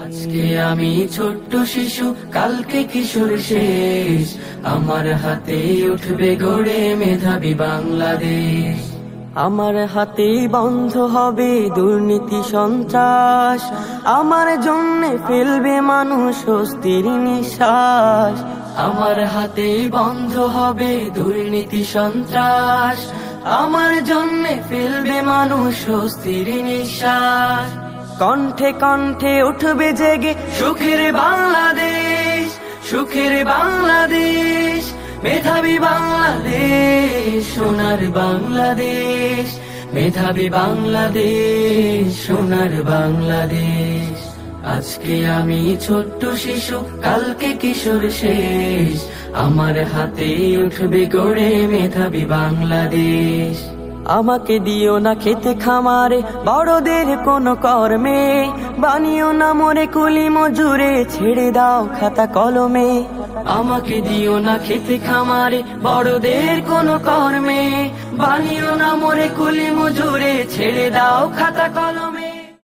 আজকে আমি ছোট্ট শিশু, কালকে কিশোর শেষ। আমার হাতে উঠবে গড়ে মেধাবী বাংলাদেশ। আমার হাতে বন্ধ হবে দুর্নীতি সন্ত্রাস। আমার জন্যে ফেলবে মানুষ স্বস্তির নিঃশ্বাস। আমার হাতে বন্ধ হবে দুর্নীতি সন্ত্রাস। আমার জন্যে ফেলবে মানুষ স্বস্তির নিঃশ্বাস। কণ্ঠে কণ্ঠে উঠবে জেগে সুখের বাংলাদেশ, সুখের বাংলাদেশ, মেধাবী বাংলাদেশ, সোনার বাংলাদেশ, মেধাবী বাংলাদেশ, সোনার বাংলাদেশ। আজকে আমি ছোট্ট শিশু, কালকে কিশোর শেষ। আমার হাতে উঠবে গড়ে মেধাবী বাংলাদেশ। আমাকে দিও না খেতে খামারে বড়দের কোন কর্মে, বানিও না মোরে কুলি মজুরে, ছেড়ে দাও খাতা কলমে। আমাকে দিও না খেতে খামারে বড়দের কোন কর্মে, বানিও না মোরে কুলি মজুরে, ছেড়ে দাও খাতা কলমে।